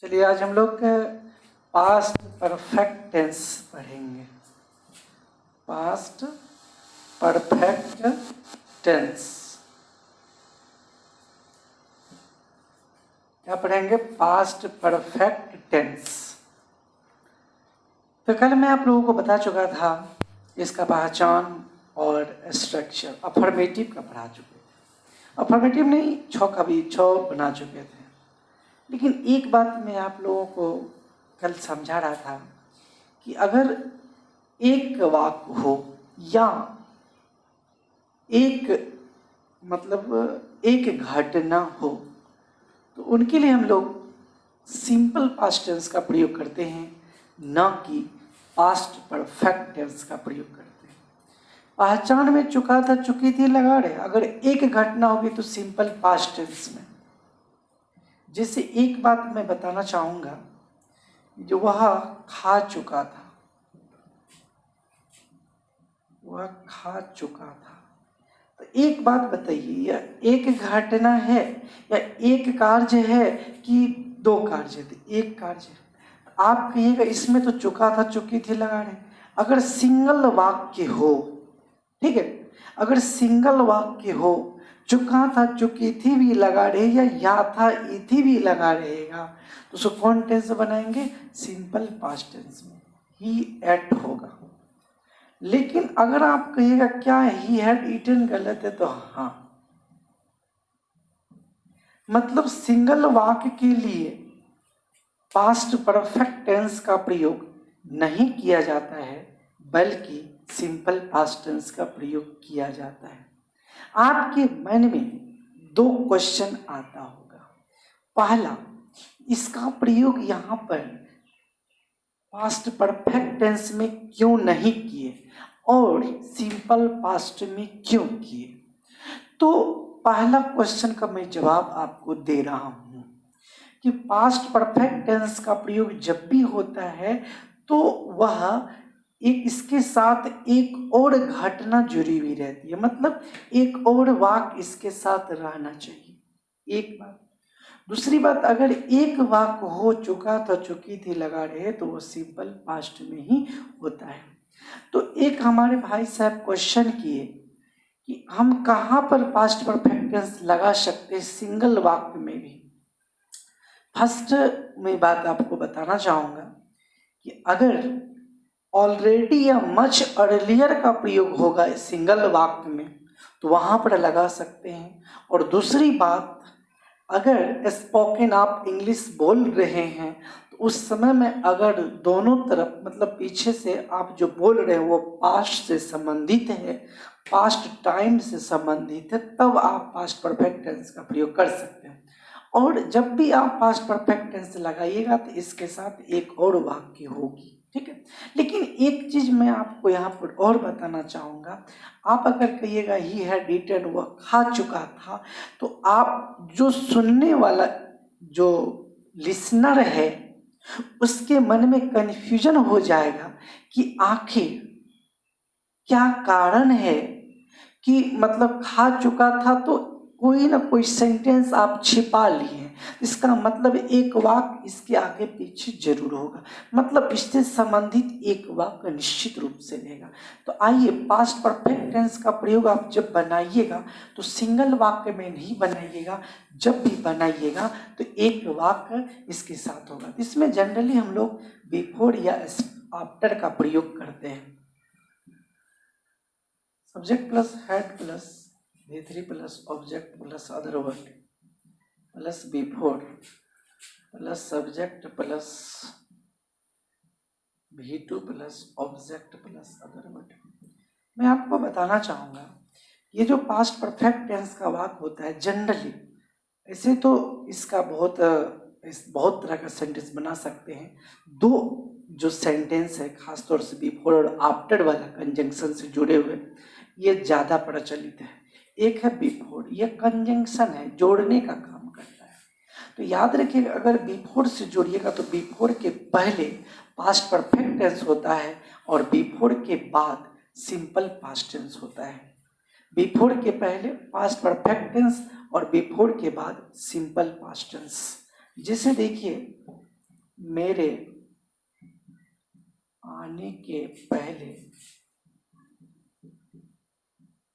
चलिए आज हम लोग पास्ट परफेक्ट टेंस पढ़ेंगे। पास्ट परफेक्ट टेंस क्या पढ़ेंगे? Past perfect tense. तो कल मैं आप लोगों को बता चुका था इसका पहचान और स्ट्रक्चर। अफर्मेटिव का पढ़ा चुके थे, अफर्मेटिव नहीं, छः का भी छः बना चुके थे। लेकिन एक बात मैं आप लोगों को कल समझा रहा था कि अगर एक वाक्य हो या एक एक घटना हो तो उनके लिए हम लोग सिंपल पास्ट टेंस का प्रयोग करते हैं, न कि पास्ट परफेक्ट टेंस का प्रयोग करते हैं। पहचान में चुका था, चुकी थी, लगा रहे। अगर एक घटना होगी तो सिंपल पास्ट टेंस में। जैसे एक बात मैं बताना चाहूँगा, जो वह खा चुका था, वह खा चुका था। तो एक बात बताइए, यह एक घटना है या एक कार्य है कि दो कार्य थे? एक कार्य है। आप कहिएगा इसमें तो चुका था, चुकी थी लगा रहे। अगर सिंगल वाक्य हो, ठीक है, अगर सिंगल वाक्य हो, चुका था चुकी थी भी लगा रहे या था ई थी भी लगा रहेगा, तो उसको कौन टेंस बनाएंगे? सिंपल पास्ट टेंस में ही एट होगा। लेकिन अगर आप कहिएगा क्या ही हैड ईटन गलत है, तो हाँ, मतलब सिंगल वाक्य के लिए पास्ट परफेक्ट टेंस का प्रयोग नहीं किया जाता है, बल्कि सिंपल पास्ट टेंस का प्रयोग किया जाता है। आपके मन में दो क्वेश्चन आता होगा। पहला, इसका प्रयोग यहाँ पर पास्ट परफेक्ट टेंस में क्यों नहीं किए और सिंपल पास्ट में क्यों किए? तो पहला क्वेश्चन का मैं जवाब आपको दे रहा हूँ कि पास्ट परफेक्ट टेंस का प्रयोग जब भी होता है तो वह इसके साथ एक और घटना जुड़ी हुई रहती है, मतलब एक और वाक्य इसके साथ रहना चाहिए। एक बात। दूसरी बात, अगर एक वाक्य हो चुका था, चुकी थी लगा रहे, तो वो सिंपल पास्ट में ही होता है। तो एक हमारे भाई साहब क्वेश्चन किए कि हम कहाँ पर पास्ट परफेक्ट टेंस लगा सकते हैं सिंगल वाक्य में भी। फर्स्ट मैं बात आपको बताना चाहूँगा कि अगर ऑलरेडी या मच अर्लियर का प्रयोग होगा सिंगल वाक्य में तो वहाँ पर लगा सकते हैं। और दूसरी बात, अगर स्पोकन आप इंग्लिश बोल रहे हैं तो उस समय में अगर दोनों तरफ, मतलब पीछे से आप जो बोल रहे हैं वो पास्ट से संबंधित है, पास्ट टाइम से संबंधित है, तब आप पास्ट परफेक्ट टेंस का प्रयोग कर सकते हैं। और जब भी आप पास्ट परफेक्ट टेंस लगाइएगा तो इसके साथ एक और वाक्य होगी, ठीक है। लेकिन एक चीज मैं आपको यहाँ पर और बताना चाहूँगा, आप अगर कहिएगा ही हैड ईटन, वह खा चुका था, तो आप जो सुनने वाला जो लिसनर है उसके मन में कन्फ्यूजन हो जाएगा कि आखिर क्या कारण है कि मतलब खा चुका था, तो कोई ना कोई सेंटेंस आप छिपा लिए। इसका मतलब एक वाक्य इसके आगे पीछे जरूर होगा, मतलब इससे संबंधित एक वाक्य निश्चित रूप से रहेगा। तो आइए, पास्ट परफेक्ट टेंस का प्रयोग आप जब बनाइएगा तो सिंगल वाक्य में नहीं बनाइएगा, जब भी बनाइएगा तो एक वाक्य इसके साथ होगा। इसमें जनरली हम लोग बिफोर या आफ्टर का प्रयोग करते हैं। Subject plus had plus V3 plus object plus other word plus before plus subject plus V2 plus object plus other word. मैं आपको बताना चाहूँगा, ये जो पास्ट परफेक्ट टेंस का वाक्य होता है जनरली, ऐसे तो इसका बहुत तरह का सेंटेंस बना सकते हैं। दो जो सेंटेंस है खासतौर से बिफोर और आफ्टर वाला कंजंक्शन से जुड़े हुए, ये ज़्यादा प्रचलित है। एक है बिफोर, ये कंजंक्शन है, जोड़ने का काम करता है। तो याद रखिएगा, अगर बिफोर से जोड़िएगा तो बिफोर के पहले पास्ट परफेक्ट टेंस होता है और बिफोर के बाद सिंपल पास्ट टेंस होता है। बिफोर के पहले पास्ट परफेक्ट टेंस और बिफोर के बाद सिंपल पास्ट टेंस। जैसे देखिए, मेरे आने के पहले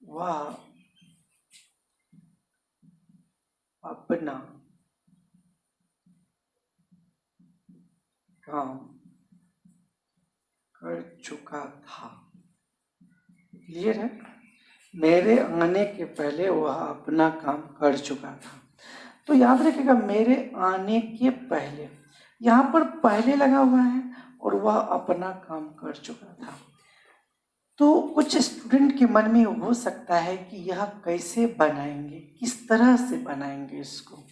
वह अपना काम कर चुका था। क्लियर है? मेरे आने के पहले वह अपना काम कर चुका था। तो याद रखिएगा, मेरे आने के पहले, यहाँ पर पहले लगा हुआ है और वह अपना काम कर चुका था। तो कुछ स्टूडेंट के मन में हो सकता है कि यह कैसे बनाएंगे, किस तरह से बनाएंगे इसको।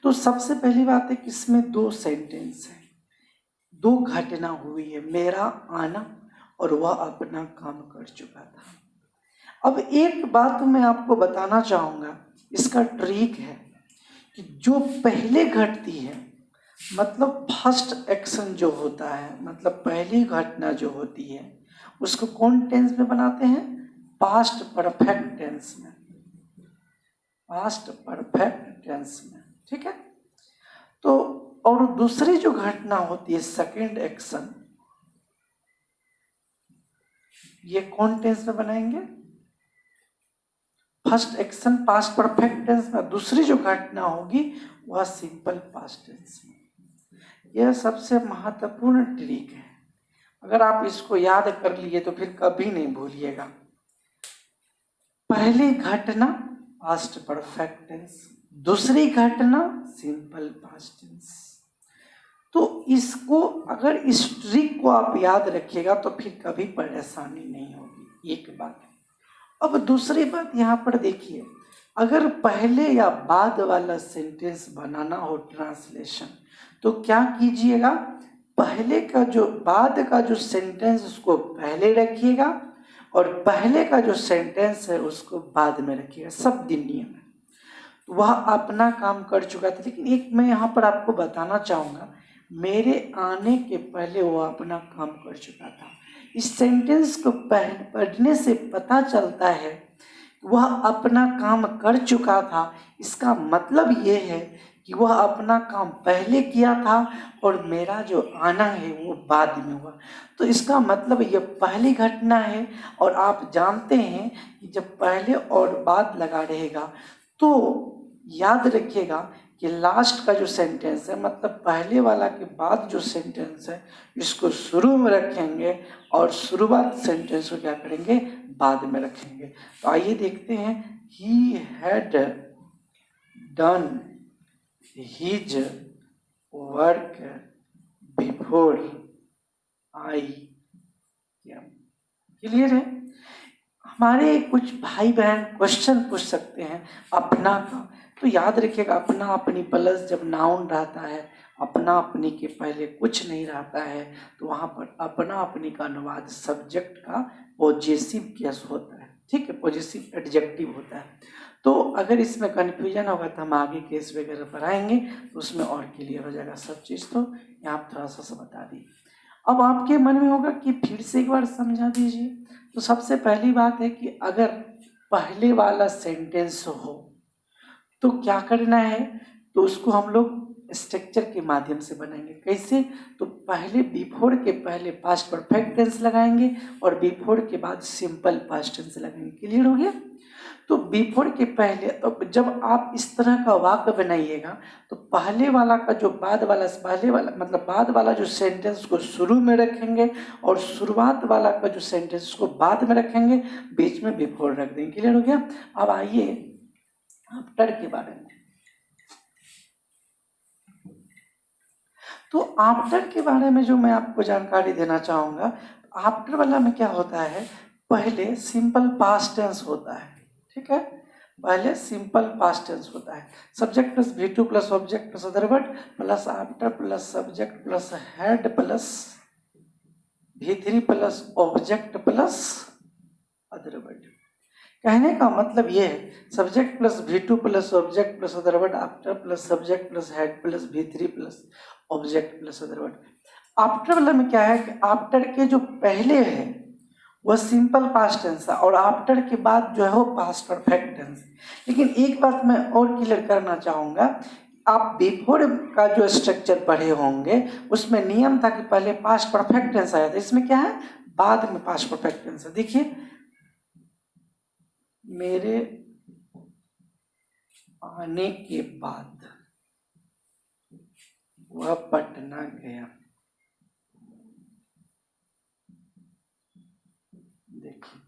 तो सबसे पहली बात है कि इसमें दो सेंटेंस है, दो घटना हुई है, मेरा आना और वह अपना काम कर चुका था। अब एक बात मैं आपको बताना चाहूँगा, इसका ट्रिक है कि जो पहले घटती है, मतलब फर्स्ट एक्शन जो होता है, मतलब पहली घटना जो होती है, उसको कौन टेंस में बनाते हैं? पास्ट परफेक्ट टेंस में, पास्ट परफेक्ट टेंस में। ठीक है? तो और दूसरी जो घटना होती है सेकंड एक्शन, ये कौन टेंस में बनाएंगे? First action past perfect tense में, दूसरी जो घटना होगी वह सिंपल पास्ट टेंस में। यह सबसे महत्वपूर्ण ट्रिक है, अगर आप इसको याद कर लिए तो फिर कभी नहीं भूलिएगा। पहली घटना पास्ट परफेक्ट टेंस, दूसरी घटना सिंपल पास्ट टेंस। तो इसको, अगर इस ट्रिक को आप याद रखिएगा तो फिर कभी परेशानी नहीं होगी। एक बात है। अब दूसरी बात यहाँ पर देखिए, अगर पहले या बाद वाला सेंटेंस बनाना हो ट्रांसलेशन, तो क्या कीजिएगा, पहले का जो, बाद का जो सेंटेंस उसको पहले रखिएगा और पहले का जो सेंटेंस है उसको बाद में रखिएगा। सब दिन नियम है। वह अपना काम कर चुका था। लेकिन एक मैं यहाँ पर आपको बताना चाहूँगा, मेरे आने के पहले वह अपना काम कर चुका था। इस सेंटेंस को पढ़ने से पता चलता है वह अपना काम कर चुका था। इसका मतलब ये है कि वह अपना काम पहले किया था और मेरा जो आना है वो बाद में हुआ। तो इसका मतलब ये पहली घटना है, और आप जानते हैं कि जब पहले और बाद लगा रहेगा तो याद रखिएगा कि लास्ट का जो सेंटेंस है, मतलब पहले वाला के बाद जो सेंटेंस है, इसको शुरू में रखेंगे और शुरुआत सेंटेंस को क्या करेंगे? बाद में रखेंगे। तो आइए देखते हैं, he had done his work before I came. Clear है? हमारे कुछ भाई बहन क्वेश्चन पूछ सकते हैं अपना का, तो याद रखिएगा अपना अपनी प्लस जब नाउन रहता है, अपना अपनी के पहले कुछ नहीं रहता है, तो वहाँ पर अपना अपनी का अनुवाद सब्जेक्ट का पॉजेसिव केस होता है। ठीक है? पॉजेसिव एडजेक्टिव होता है। तो अगर इसमें कन्फ्यूजन होगा तो हम आगे केस वगैरह पढ़ाएंगे, तो उसमें और क्लियर हो जाएगा सब चीज़। तो यहाँ थोड़ा सा बता दी। अब आपके मन में होगा कि फिर से एक बार समझा दीजिए। तो सबसे पहली बात है कि अगर पहले वाला सेंटेंस हो तो क्या करना है, तो उसको हम लोग स्ट्रक्चर के माध्यम से बनाएंगे। कैसे? तो पहले बिफोर के पहले पास्ट परफेक्ट टेंस लगाएंगे और बिफोर के बाद सिंपल पास्ट टेंस लगाएंगे। क्लियर हो गया? तो बिफोर के पहले, तो जब आप इस तरह का वाक्य बनाइएगा तो पहले वाला का जो बाद वाला, पहले वाला मतलब बाद वाला जो सेंटेंस को शुरू में रखेंगे और शुरुआत वाला का जो सेंटेंस को बाद में रखेंगे, बीच में बिफोर रख देंगे। क्लियर हो गया? अब आइए आफ्टर के बारे में। तो आफ्टर के बारे में जो मैं आपको जानकारी देना चाहूँगा, आफ्टर वाला में क्या होता है, पहले सिंपल पास्ट टेंस होता है। ठीक है? पहले सिंपल पास्ट टेंस होता है, subject plus V2 plus object plus other word plus after plus subject plus had plus V3 plus object plus other word. कहने का मतलब ये है, subject plus V2 plus object plus other word, after plus subject plus had plus V3 plus object plus other word. After वाला में क्या है कि आफ्टर के जो पहले है वह सिंपल पास्ट टेंस है और आफ्टर के बाद जो है वो पास्ट परफेक्ट टेंस। लेकिन एक बात मैं और क्लियर करना चाहूँगा, आप बिफोर का जो स्ट्रक्चर पढ़े होंगे उसमें नियम था कि पहले पास्ट परफेक्ट टेंस आया था, इसमें क्या है बाद में पास्ट परफेक्ट टेंस है। देखिए मेरे आने के बाद वह पटना गया। देखिए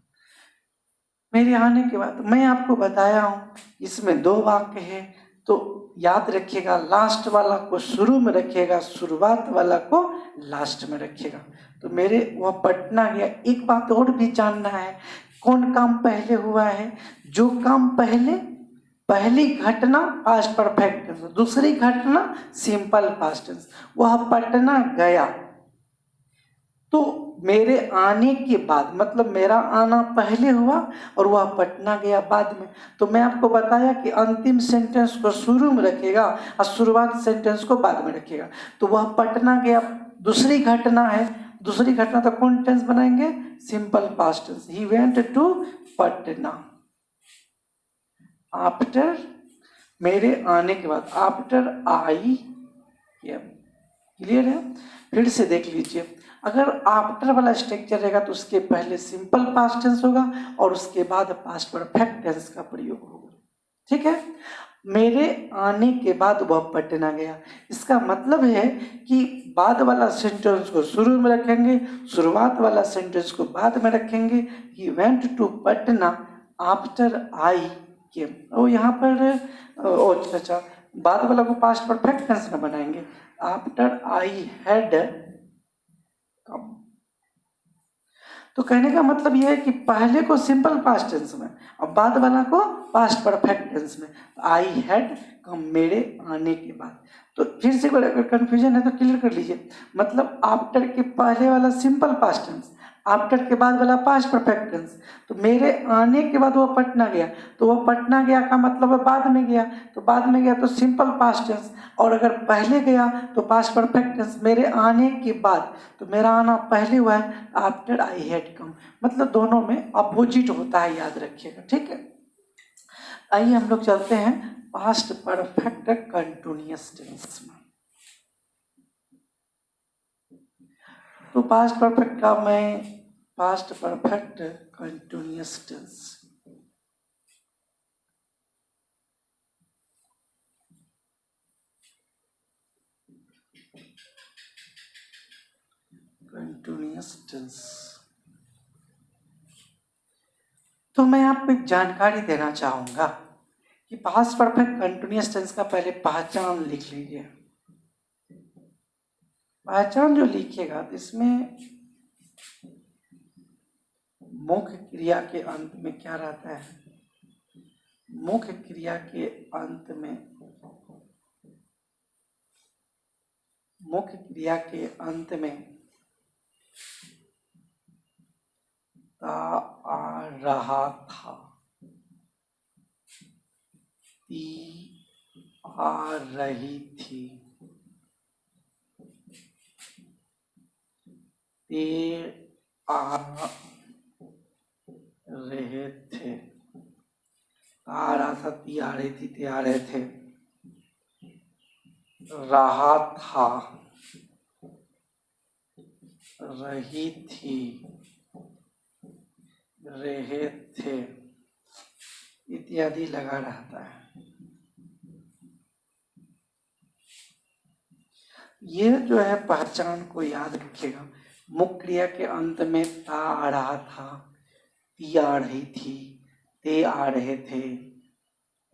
मेरे आने के बाद मैं आपको बताया हूं इसमें 2 वाक्य है, तो याद रखिएगा लास्ट वाला को शुरू में रखिएगा, शुरुआत वाला को लास्ट में रखिएगा। तो मेरे वह पटना गया। एक बात और भी जानना है, कौन काम पहले हुआ है? जो काम पहले, पहली घटना पास्ट परफेक्ट टेंस, दूसरी घटना सिंपल पास्ट टेंस। वह पटना गया, तो मेरे आने के बाद मतलब मेरा आना पहले हुआ और वह पटना गया बाद में। तो मैं आपको बताया कि अंतिम सेंटेंस को शुरू में रखेगा और शुरुआत सेंटेंस को बाद में रखेगा। तो वह पटना गया दूसरी घटना है, दूसरी घटना तो कौन टेंस बनाएंगे? Simple past tense. He went to Patna. After, मेरे आने के बाद, आफ्टर आई केम। क्लियर है? फिर से देख लीजिए, अगर आफ्टर वाला स्ट्रक्चर रहेगा तो उसके पहले सिंपल पास्ट टेंस होगा और उसके बाद पास्ट परफेक्ट टेंस का प्रयोग होगा। ठीक है? मेरे आने के बाद वह पटना गया, इसका मतलब है कि बाद वाला सेंटेंस को शुरू में रखेंगे, शुरुआत वाला सेंटेंस को बाद में रखेंगे। He went to Patna after I came. और यहाँ पर अच्छा, बाद वाला को पास्ट परफेक्ट टेंस में बनाएंगे, आफ्टर आई हैड कम। तो कहने का मतलब यह है कि पहले को सिंपल पास्ट टेंस में और बाद वाला को पास्ट परफेक्ट टेंस में। आई हैड कम, मेरे आने के बाद। तो फिर से अगर कंफ्यूजन है तो क्लियर कर लीजिए, मतलब आफ्टर के पहले वाला सिंपल पास्ट टेंस, आफ्टर के बाद वाला पास्ट परफेक्ट टेंस। तो मेरे आने के बाद वो पटना गया, तो वो पटना गया का मतलब है बाद में गया, तो बाद में गया तो सिंपल पास्ट टेंस। और अगर पहले गया तो पास्ट परफेक्ट टेंस। मेरे आने के बाद, तो मेरा आना पहले हुआ है, आफ्टर आई हैड कम, मतलब दोनों में अपोजिट होता है, याद रखिएगा। ठीक है, आइए हम लोग चलते हैं पास्ट परफेक्ट कंटिन्यूअस टेंस में। तो पास्ट परफेक्ट का मैं past perfect continuous tense, continuous tense, तो मैं आपको एक जानकारी देना चाहूंगा कि पास्ट परफेक्ट कंटिन्यूअस टेंस का पहले पहचान लिख लीजिए। पहचान जो लिखिएगा तो इसमें मुख्य क्रिया के अंत में क्या रहता है? मुख्य क्रिया के अंत में, मुख्य क्रिया के अंत में ता आ रहा था, ती आ रही थी, ते आ रहे थे, आ रहा था, ती आ रही थी, ते आ रहे थे, रहा था, रही थी, रहे थे, इत्यादि लगा रहता है। ये जो है पहचान को याद रखिएगा। मुख्य क्रिया के अंत में ता आ रहा था, ती आ रही थी, ते आ रहे थे,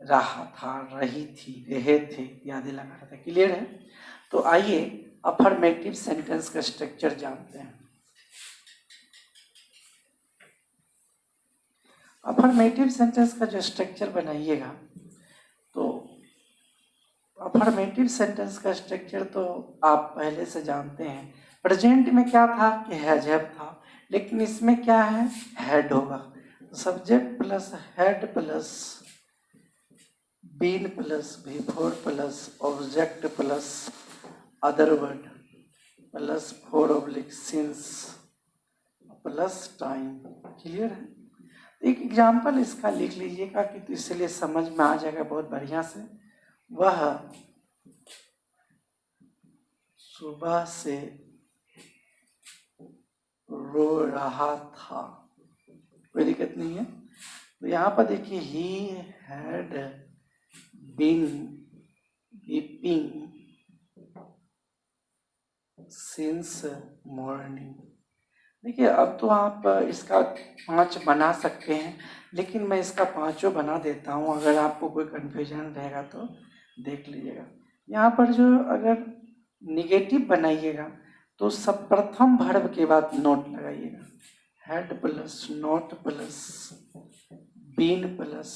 रहा था, रही थी, रहे थे, इत्यादि लगा रहता है। क्लियर है? तो आइए अफर्मेटिव सेंटेंस का स्ट्रक्चर जानते हैं। अफर्मेटिव सेंटेंस का जो स्ट्रक्चर बनाइएगा, तो अफर्मेटिव सेंटेंस का स्ट्रक्चर तो आप पहले से जानते हैं। प्रेजेंट में क्या था कि हैज हैव था, लेकिन इसमें क्या है? हैड होगा। Subject plus had plus been plus before plus object plus other word plus for oblique since plus time. Clear है? एक एग्जाम्पल इसका लिख लीजिएगा कि तो इसलिए समझ में आ जाएगा बहुत बढ़िया से। वह सुबह से रो रहा था, कोई दिक्कत नहीं है। तो यहाँ पर देखिए he had been weeping since morning. देखिए अब तो आप इसका 5 बना सकते हैं, लेकिन मैं इसका 5 बना देता हूँ, अगर आपको कोई कन्फ्यूजन रहेगा तो देख लीजिएगा। यहाँ पर जो अगर निगेटिव बनाइएगा तो सब प्रथम वर्ब के बाद नोट लगाइएगा, had plus not plus been plus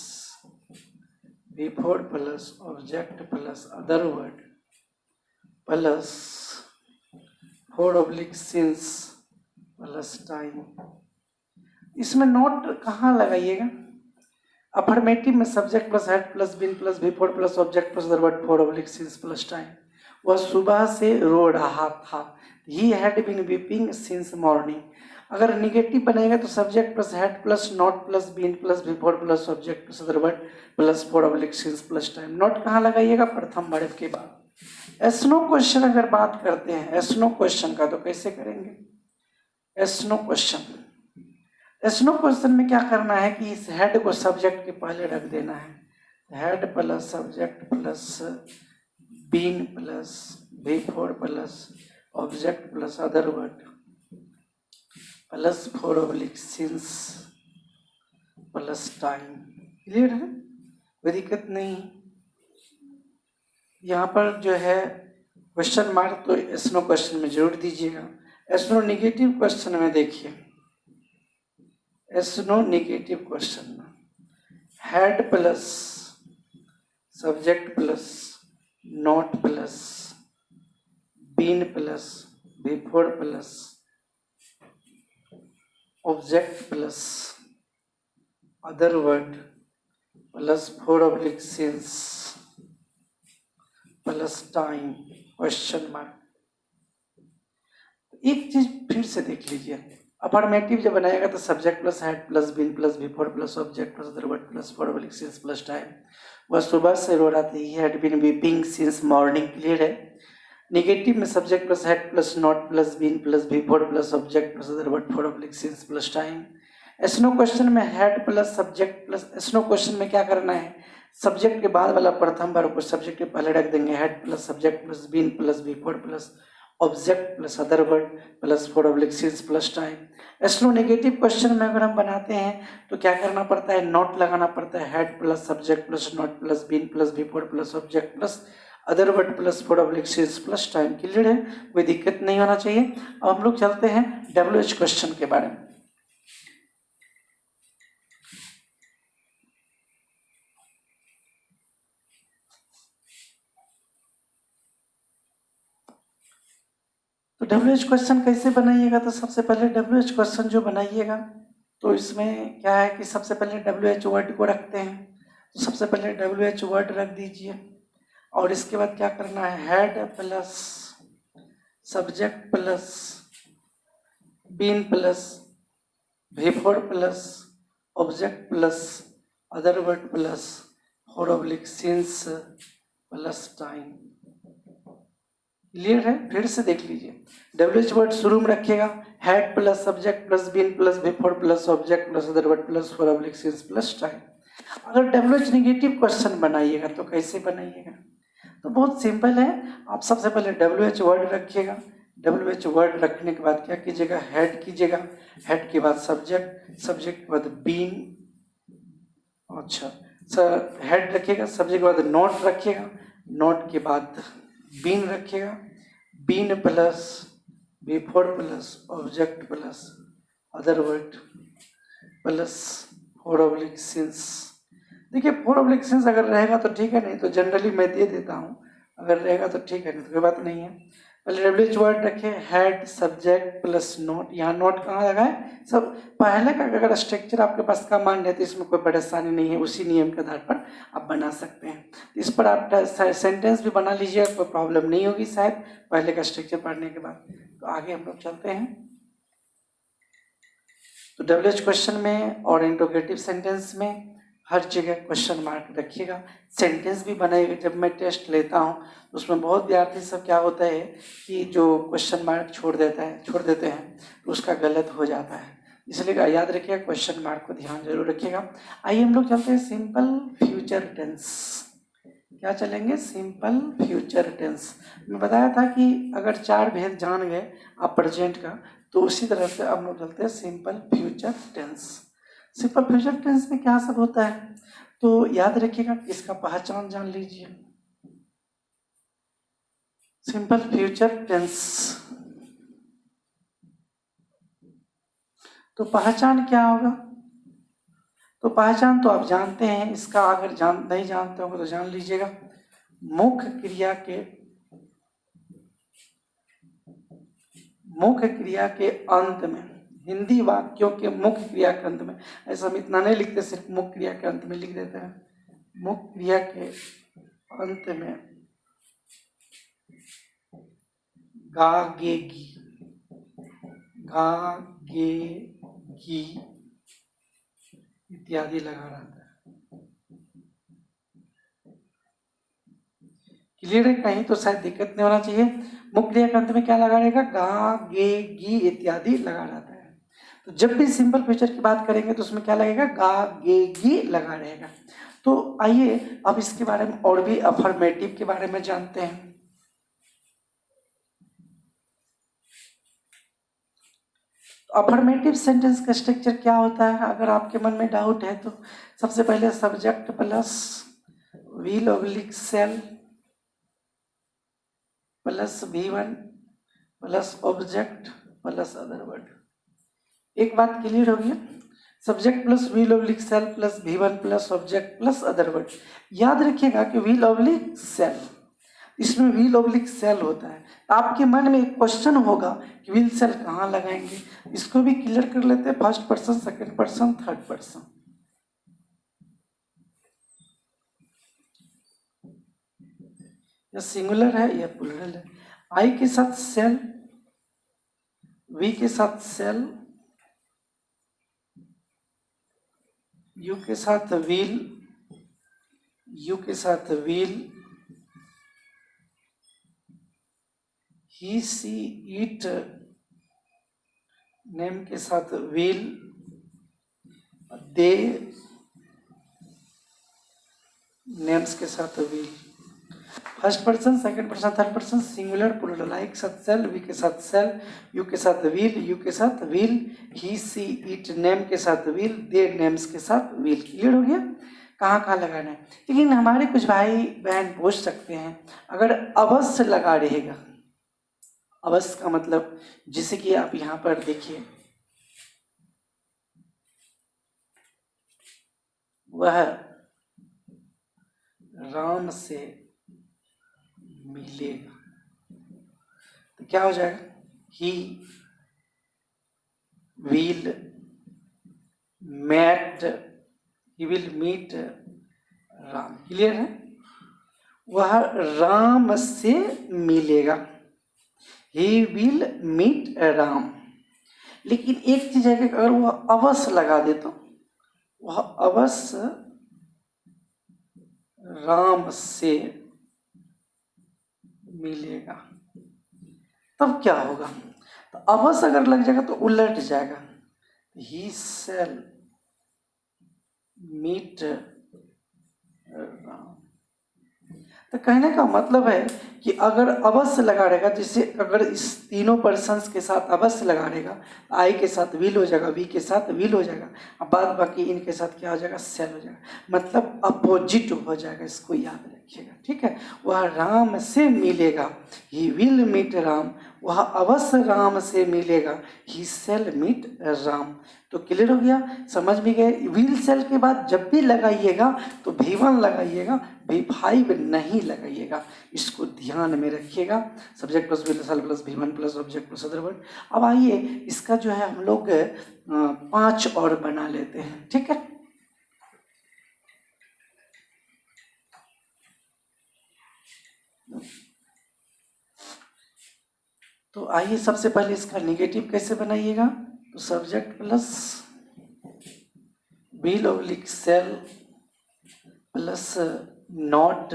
before plus object plus other word plus 4 since plus time. इसमें नोट कहाँ लगाइएगा? अफर्मेटिव में subject plus had plus been plus before plus object plus other word 4 since plus time. वह सुबह से रो रहा था, he had been weeping since morning. अगर निगेटिव बनेगा तो subject plus had plus not plus been plus before plus object plus other word plus 4 since plus time. Note कहाँ लगाइएगा? प्रथम वर्ब के बाद। एसनो क्वेश्चन अगर बात करते हैं एसनो क्वेश्चन का, तो कैसे करेंगे? एसनो क्वेश्चन, एसनो क्वेश्चन में क्या करना है कि इस हेड को सब्जेक्ट के पहले रख देना है, had plus subject plus been plus before plus object plus other word plus 4 since plus time. Clear है? कोई दिक्कत नहीं। यहाँ पर जो है क्वेश्चन मार्क तो एसनो क्वेश्चन में जरूर दीजिएगा। एसनो निगेटिव क्वेश्चन में देखिए, एसनो निगेटिव क्वेश्चन में had plus subject plus not plus been plus before plus object plus other word plus 4 since plus time question mark. एक चीज फिर से देख लीजिए, अफर्मेटिव जब बनाएगा तो subject plus had plus been plus before plus object plus other word plus 4 since plus time. वह सुबह से रो रहा था, he had been weeping since morning. Clear है? निगेटिव में subject plus had plus not plus been plus before plus object plus other word 4 since plus time. Yes no question में had plus subject plus, yes no question में क्या करना है? Subject के बाद वाला प्रथम वर्ब को सब्जेक्ट के पहले रख देंगे, had plus subject plus been plus before plus object plus other word plus 4 since plus time. Yes no negative question में अगर हम बनाते हैं तो क्या करना पड़ता है? नोट लगाना पड़ता है, had plus subject plus not plus been plus before plus object plus other word plus 4 since plus time. Clear है? कोई दिक्कत नहीं होना चाहिए। अब हम लोग चलते हैं WH क्वेश्चन के बारे में। तो WH क्वेश्चन कैसे बनाइएगा? तो सबसे पहले WH क्वेश्चन जो बनाइएगा तो इसमें क्या है कि सबसे पहले WH वर्ड को रखते हैं, तो सबसे पहले WH वर्ड रख दीजिए और इसके बाद क्या करना है? Had plus subject plus been plus before plus object plus other word plus 4 since plus time. Clear है? फिर से देख लीजिए, WH वर्ड शुरू में रखिएगा, had plus subject plus been plus before plus object plus other word plus 4 since plus time. अगर WH negative question बनाइएगा तो कैसे बनाइएगा? तो बहुत सिंपल है। आप सबसे पहले WH वर्ड रखिएगा, WH वर्ड रखने के बाद क्या कीजिएगा? हेड कीजिएगा, हेड के बाद सब्जेक्ट, सब्जेक्ट के बाद बीन, अच्छा सर हेड रखिएगा, सब्जेक्ट के बाद नोट रखिएगा, नोट के बाद बीन रखिएगा, been plus before plus object plus other word plus 4 since. देखिए 4 सिंस अगर रहेगा तो ठीक है, नहीं तो जनरली मैं दे देता हूँ, अगर रहेगा तो ठीक है, नहीं तो कोई बात नहीं है। पहले WH वर्ड रखे, हेड सब्जेक्ट प्लस नोट। यहाँ नोट कहाँ लगा है? सब पहले का अगर स्ट्रक्चर आपके पास का मान है तो इसमें कोई परेशानी नहीं है, उसी नियम के आधार पर आप बना सकते हैं। इस पर आप सेंटेंस भी बना लीजिए, कोई प्रॉब्लम नहीं होगी शायद पहले का स्ट्रक्चर पढ़ने के बाद। तो आगे हम लोग चलते हैं। तो WH क्वेश्चन में और इंट्रोगेटिव सेंटेंस में हर जगह क्वेश्चन मार्क रखिएगा। सेंटेंस भी बनाइएगा। जब मैं टेस्ट लेता हूँ तो उसमें बहुत विद्यार्थी सब क्या होता है कि जो क्वेश्चन मार्क छोड़ देते हैं तो उसका गलत हो जाता है, इसलिए याद रखिएगा क्वेश्चन मार्क को ध्यान जरूर रखिएगा। आइए हम लोग चलते हैं सिंपल फ्यूचर टेंस। क्या चलेंगे? Simple future tense. मैं बताया था कि अगर 4 भेद जान गए आप प्रेजेंट का, तो उसी तरह से हम लोग चलते हैं simple future tense. Simple future tense में क्या सब होता है तो याद रखिएगा, इसका पहचान जान लीजिए। सिंपल फ्यूचर टेंस तो पहचान क्या होगा? तो पहचान तो आप जानते हैं, इसका अगर नहीं जानते होंगे तो जान लीजिएगा। मुख्य क्रिया के अंत में, हिंदी वाक्यों के मुख्य क्रिया के अंत में, ऐसा हम इतना नहीं लिखते, सिर्फ मुख्य क्रिया के अंत में लिख देते हैं। मुख्य क्रिया के अंत में गागेगी इत्यादि लगा रहता है। क्लियर है? कहीं तो शायद दिक्कत नहीं होना चाहिए। मुख्य क्रिया के अंत में क्या लगा रहेगा? गा गे गी इत्यादि लगा रहता है। तो जब भी सिंपल फ्यूचर की बात करेंगे तो उसमें क्या लगेगा? गा गे गी लगा रहेगा। तो आइए अब इसके बारे में और भी अफर्मेटिव के बारे में जानते हैं। अफर्मेटिव सेंटेंस का स्ट्रक्चर क्या होता है अगर आपके मन में डाउट है तो सबसे पहले subject plus will oblique shall plus V1 plus object plus other word. एक बात क्लियर हो गई? Subject plus will oblique shall plus V1 plus object plus other word. याद रखिएगा कि विल ऑब्लिक सेल, इसमें व्हील ऑब्लिक सेल होता है। आपके मन में एक क्वेश्चन होगा कि व्हील सेल कहाँ लगाएंगे, इसको भी क्लियर कर लेते हैं। First person, second person, third person. या सिंगुलर है या प्लूरल है। आई के साथ सेल, वी के साथ सेल, यू के साथ व्हील, यू के साथ will, he she it name के साथ व्हील, दे नेम्स के साथ will. First person, second person, third person, singular plural. I के साथ सेल, वी के साथ सेल, यू के साथ व्हील, यू के साथ will, he she it name के साथ व्हील, दे नेम्स के साथ व्हील। क्लियर हो गया कहाँ कहाँ लगाना है। लेकिन हमारे कुछ भाई बहन पूछ सकते हैं अगर अवश्य लगा रहेगा, अवश्य का मतलब जिसे कि आप यहाँ पर देखिए, वह राम से मिलेगा, तो क्या हो जाएगा? He will meet Ram. Clear है? वह राम से मिलेगा, ही विल मीट राम। लेकिन एक चीज है कि अगर वह अवश्य लगा दे तो वह अवश्य राम से मिलेगा, तब क्या होगा? तो अवश्य अगर लग जाएगा तो उलट जाएगा, ही शैल मीट राम। तो कहने का मतलब है कि अगर अवश्य लगा रहेगा, जैसे अगर इस तीनों पर्सन्स के साथ अवश्य लगा रहेगा, आई के साथ विल हो जाएगा, वी के साथ विल हो जाएगा, अब बाद बाकी इनके साथ क्या हो जाएगा? सेल हो जाएगा, मतलब अपोजिट हो जाएगा। इसको याद रखिएगा, ठीक है? वह राम से मिलेगा, ही विल मीट राम, वह अवश्य राम से मिलेगा, ही सेल मीट राम। तो क्लियर हो गया? समझ में गए? विल सेल के बाद जब भी लगाइएगा तो V1 लगाइएगा, V5 नहीं लगाइएगा, इसको ध्यान में रखिएगा। Subject plus will shall plus V1 plus object plus other word. अब आइए इसका जो है हम लोग 5 और बना लेते हैं, ठीक है? तो आइए सबसे पहले इसका नेगेटिव कैसे बनाइएगा? तो subject plus will oblique shall plus not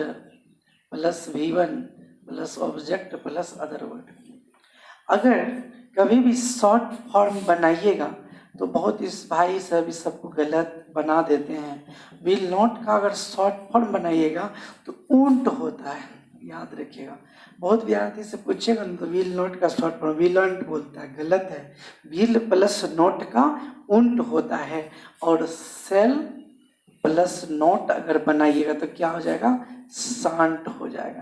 plus V1 plus object plus other word. अगर कभी भी शॉर्ट फॉर्म बनाइएगा तो बहुत इस भाई सभी सबको गलत बना देते हैं। विल नॉट का अगर शॉर्ट फॉर्म बनाइएगा तो ऊंट होता है, याद रखिएगा। बहुत विद्यार्थी से पूछेगा ना तो विल नॉट का शॉर्ट फॉर्म विलंट बोलता है, गलत है। विल प्लस नॉट का ऊंट होता है। और सेल प्लस नॉट अगर बनाइएगा तो क्या हो जाएगा, शांट हो जाएगा।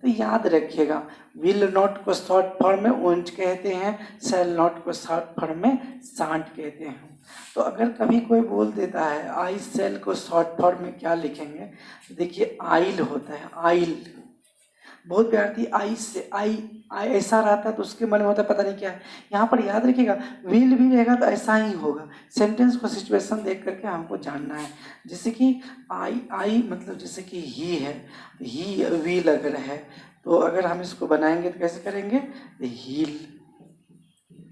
तो याद रखिएगा, विल नॉट को शॉर्ट फॉर्म में ऊंट कहते हैं, सेल नॉट को शॉर्ट फॉर्म में शांट कहते हैं। तो अगर कभी कोई बोल देता है आई सेल को शॉर्ट फॉर्म में क्या लिखेंगे, देखिए आइल होता है, आइल। बहुत विद्यार्थी आई से आई ऐसा रहता है तो उसके मन में होता है पता नहीं क्या है। यहाँ पर याद रखिएगा, विल भी रहेगा तो ऐसा ही होगा। सेंटेंस को सिचुएशन देख करके हमको जानना है। जैसे कि आई मतलब जैसे कि ही है, ही विल अगर है तो अगर हम इसको बनाएंगे तो कैसे करेंगे, हील।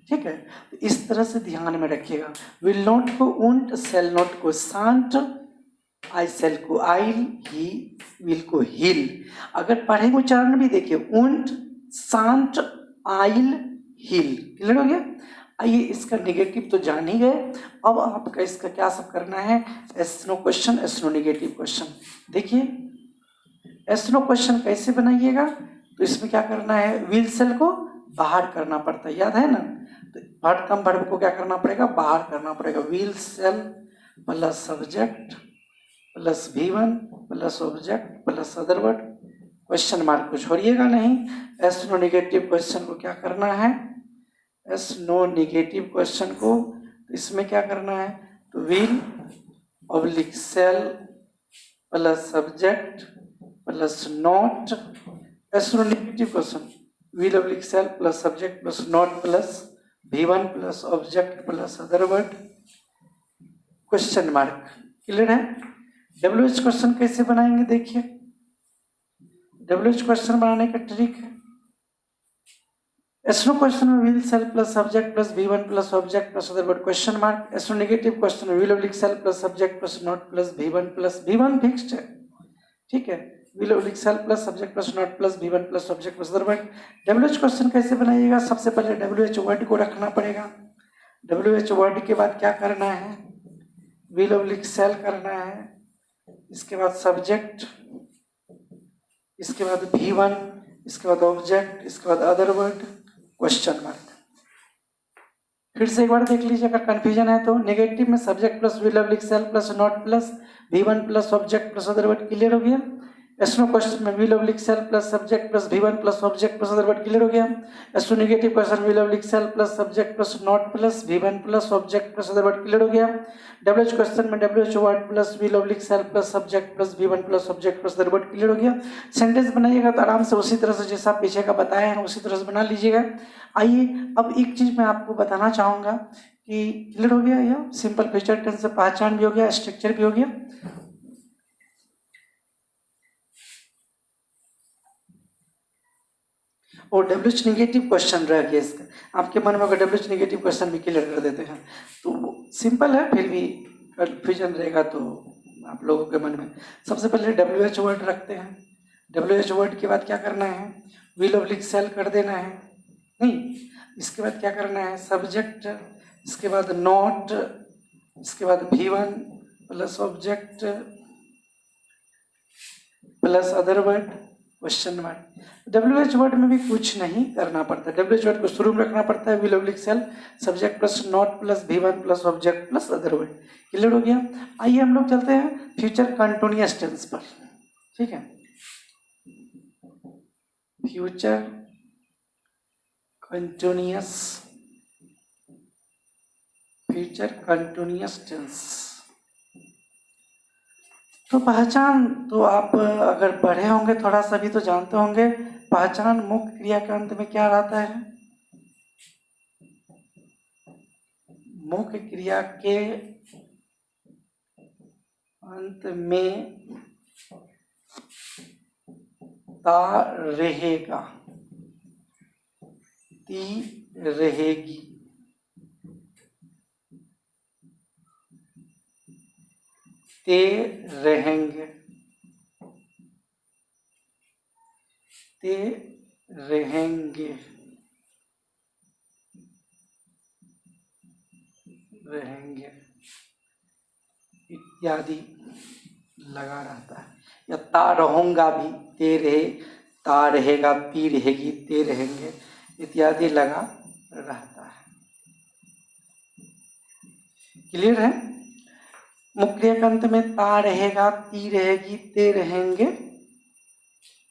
ठीक है, तो इस तरह से ध्यान में रखिएगा। विल नॉट को ऊंट, सेल नॉट को शांत, आई सेल को आइल, ही विल को हिल। अगर पढ़ेंगे उच्चारण भी देखिए, ऊंट, शांत, आइल, हिल। क्लियर हो गया। आइए इसका नेगेटिव तो जान ही गए। अब आपका इसका क्या सब करना है, yes no question, yes no negative question. देखिए एस नो क्वेश्चन कैसे बनाइएगा, तो इसमें क्या करना है, विल सेल को बाहर करना पड़ता है, याद है ना। तो वर्ब कम वर्ब को क्या करना पड़ेगा, बाहर करना पड़ेगा। Will shall plus subject plus V1 plus object plus other word, question mark को छोड़िएगा नहीं। एस नो नेगेटिव क्वेश्चन को क्या करना है, एस नो नेगेटिव क्वेश्चन को इसमें क्या करना है, तो will oblique shall plus subject plus not. Yes no negative question will oblique shall plus subject plus not plus V1 plus object plus other word, question mark. Clear है। WH question कैसे बनाएंगे, देखिए WH क्वेश्चन बनाने का trick है, yes no question में will shall plus subject plus V1 plus object plus other word, question mark. Yes no negative question में will oblique shall plus subject plus not plus V1 plus V1 fixed है, ठीक है। Will oblique shall plus subject plus not plus V1 plus object plus other word. WH question कैसे बनाइएगा, सबसे पहले WH word को रखना पड़ेगा। WH वर्ड के बाद क्या करना है, विल ऑब्लिक सेल करना है, इसके बाद सब्जेक्ट, इसके बाद V1, इसके बाद ऑब्जेक्ट, इसके बाद अदर वर्ड, क्वेश्चन मार्क। फिर से एक बार देख लीजिए अगर कंफ्यूजन है तो। नेगेटिव में subject plus will oblique shall plus not plus V1 plus object plus other word, clear हो गया। एस नो क्वेश्चन में will oblique shall plus subject plus V1 plus object plus other word, clear हो गया। Yes no negative question will oblique shall plus subject plus not plus V1 plus object plus other word, clear हो गया। WH question में WH word plus will oblique shall plus subject plus V1 plus object plus other word, clear हो गया। Sentence बनाइएगा तो आराम से उसी तरह से जैसा पीछे का बताए हैं उसी तरह से बना लीजिएगा। आइए अब एक चीज मैं आपको बताना चाहूंगा कि क्लियर हो गया, या सिंपल फ्यूचर टेंस से पहचान भी हो गया, स्ट्रक्चर भी हो गया। और WH नेगेटिव क्वेश्चन रह गया इसका, आपके मन में अगर WH नेगेटिव क्वेश्चन भी क्लियर कर देते हैं तो सिंपल है, फिर भी कन्फ्यूजन रहेगा तो आप लोगों के मन में। सबसे पहले WH वर्ड रखते हैं। WH वर्ड के बाद क्या करना है, विल ऑब्लिक सेल कर देना है, नहीं, इसके बाद क्या करना है, सब्जेक्ट, इसके बाद नॉट, इसके बाद V1 plus object plus other word, question mark. WH word में भी कुछ नहीं करना पड़ता, WH वर्ड को शुरू में रखना पड़ता है, will oblique shall subject plus not plus V1 plus object plus other word, clear हो गया। आइए हम लोग चलते हैं फ्यूचर कंटिन्यूअस टेंस पर, ठीक है। Future continuous, future continuous tense. तो पहचान तो आप अगर पढ़े होंगे थोड़ा सा भी तो जानते होंगे, पहचान मुख्य क्रिया के अंत में क्या रहता है, मुख्य क्रिया के अंत में ता रहेगा, ती रहेगी, ते रहेंगे, रहेंगे, इत्यादि लगा रहता है। या ता रहूँगा भी, ते रहे, ता रहेगा, ती रहेगी, ते रहेंगे इत्यादि लगा रहता है। क्लियर है? मुक्रिया के अंत में ता रहेगा, ती रहेगी, ते रहेंगे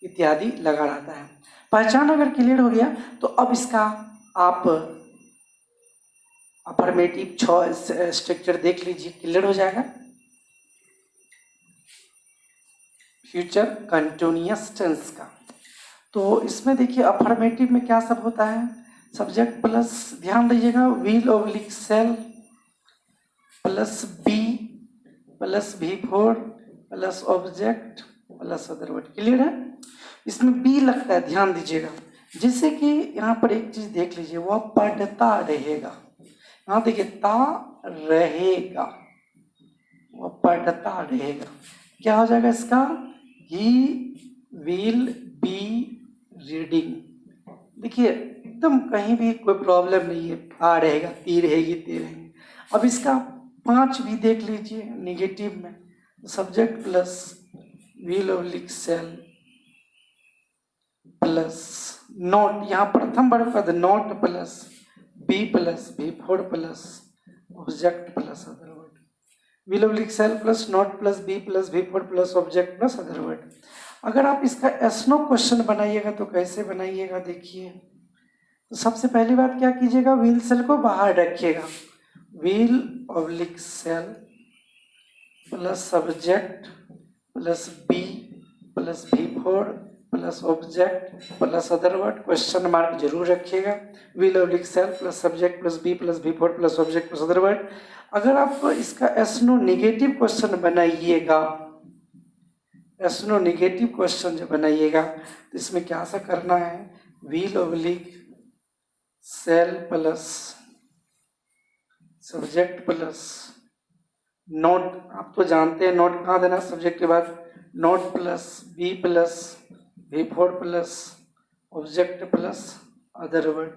इत्यादि लगा रहता है। पहचान अगर क्लियर हो गया तो अब इसका आप अफर्मेटिव 6 स्ट्रक्चर देख लीजिए, क्लियर हो जाएगा। फ्यूचर कंटिन्यूअस टेंस का तो इसमें देखिए अफर्मेटिव में क्या सब होता है, सब्जेक्ट प्लस, ध्यान दीजिएगा, will oblique shall plus be plus V4 plus object plus other word. Clear है? इसमें बी लगता है, ध्यान दीजिएगा। जैसे कि यहाँ पर एक चीज देख लीजिए, वह पढ़ता रहेगा, यहाँ देखिए ता रहेगा, वह पढ़ता रहेगा, क्या हो जाएगा इसका, ही विल बी रीडिंग। देखिए एकदम कहीं भी कोई प्रॉब्लम नहीं है, आ रहेगा, ती रहेगी, ते रहेंगे। अब इसका 5 भी देख लीजिए निगेटिव में, subject plus will oblique shall plus not, यहाँ प्रथम वर्ग पद not plus be plus V4 plus object plus other word, will oblique shall plus not plus be plus V4 plus object plus other word. अगर आप इसका एसनो question बनाइएगा तो कैसे बनाइएगा, देखिए तो सबसे पहली बात क्या कीजिएगा, व्हील सेल को बाहर रखिएगा, will oblique shall plus subject plus be plus V4 plus object plus other word, question mark जरूर रखिएगा, will oblique shall plus subject plus be plus V4 plus object plus other word. अगर आप इसका एसनो negative question बनाइएगा, एसनो negative question जब बनाइएगा तो इसमें क्या सा करना है, will oblique shall plus subject plus not, आप तो जानते हैं नोट कहाँ देना, सब्जेक्ट के बाद not plus be plus V4 plus object plus other word,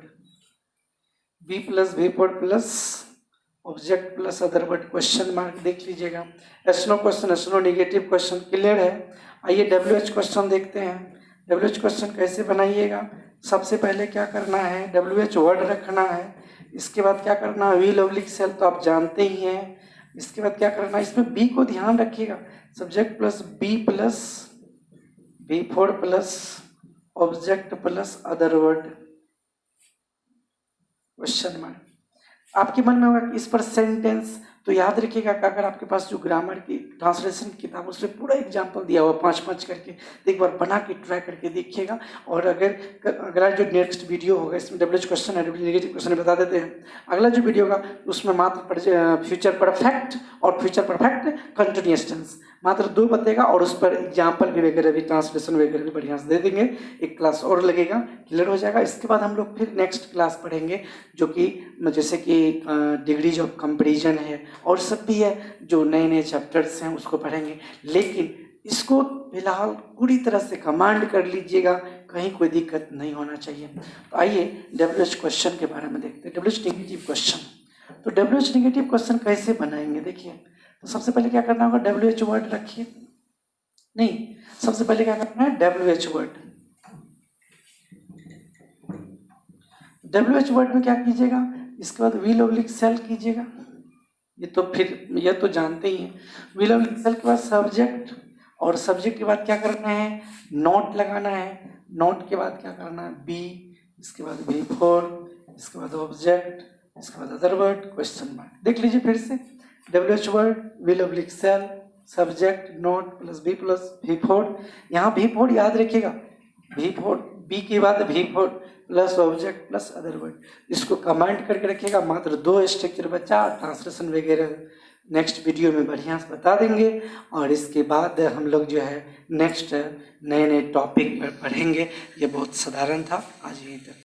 be plus V4 plus object plus other word, question mark देख लीजिएगा। एसनो क्वेश्चन, एसनो नेगेटिव क्वेश्चन, क्लियर है? आइए WH क्वेश्चन देखते हैं। WH क्वेश्चन कैसे बनाइएगा, सबसे पहले क्या करना है, WH वर्ड रखना है, इसके बाद क्या करना है, व्हील ऑब्लिक सेल तो आप जानते ही हैं, इसके बाद क्या करना है, इसमें बी को ध्यान रखिएगा, subject plus be plus V4 plus object plus other word, question mark. आपके मन में होगा कि इस पर सेंटेंस, तो याद रखिएगा कि अगर आपके पास जो ग्रामर की ट्रांसलेशन की किताब उसमें पूरा एग्जाम्पल दिया हुआ 5-5 करके, तो एक बार बना के ट्राई करके देखिएगा। और अगला जो नेक्स्ट वीडियो होगा इसमें WH क्वेश्चन है, WH नेगेटिव क्वेश्चन बता देते हैं। अगला जो वीडियो होगा उसमें मात्र फ्यूचर परफेक्ट और फ्यूचर परफेक्ट कंटिन्यूअस टेंस मात्र 2 बतेगा, और उस पर एग्जाम्पल भी वगैरह भी, ट्रांसलेशन वगैरह भी बढ़िया से दे देंगे। एक क्लास और लगेगा, क्लियर हो जाएगा। इसके बाद हम लोग फिर नेक्स्ट क्लास पढ़ेंगे जो कि जैसे कि डिग्रीज ऑफ कंपेरिजन है और सब भी है, जो नए नए चैप्टर्स हैं उसको पढ़ेंगे। लेकिन इसको फिलहाल पूरी तरह से कमांड कर लीजिएगा, कहीं कोई दिक्कत नहीं होना चाहिए। तो आइए WH क्वेश्चन के बारे में देखते हैं। WH नेगेटिव क्वेश्चन, तो WH नेगेटिव क्वेश्चन कैसे बनाएंगे, देखिए तो सबसे पहले क्या करना होगा, WH वर्ड रखिए, नहीं सबसे पहले क्या करना है, WH वर्ड। WH वर्ड में क्या कीजिएगा, इसके बाद व्हील ऑब्लिक सेल कीजिएगा, ये तो जानते ही हैं। व्हील ऑब्लिक सेल के बाद सब्जेक्ट, और सब्जेक्ट के बाद क्या करना है, नोट लगाना है, नोट के बाद क्या करना है, बी, इसके बाद V4, इसके बाद ऑब्जेक्ट, इसके बाद अदर वर्ड, क्वेश्चन मार्क। देख लीजिए फिर से, WH word, will oblique shall, subject, not plus be plus V4, यहाँ V4 याद रखिएगा, V4 बी के बाद V4 plus object plus other word, इसको कमांड करके रखिएगा। मात्र 2 स्ट्रक्चर बचा, ट्रांसलेशन वगैरह नेक्स्ट वीडियो में बढ़िया से बता देंगे। और इसके बाद हम लोग जो है नेक्स्ट नए नए टॉपिक पर पढ़ेंगे। ये बहुत साधारण था, आज यहीं तक।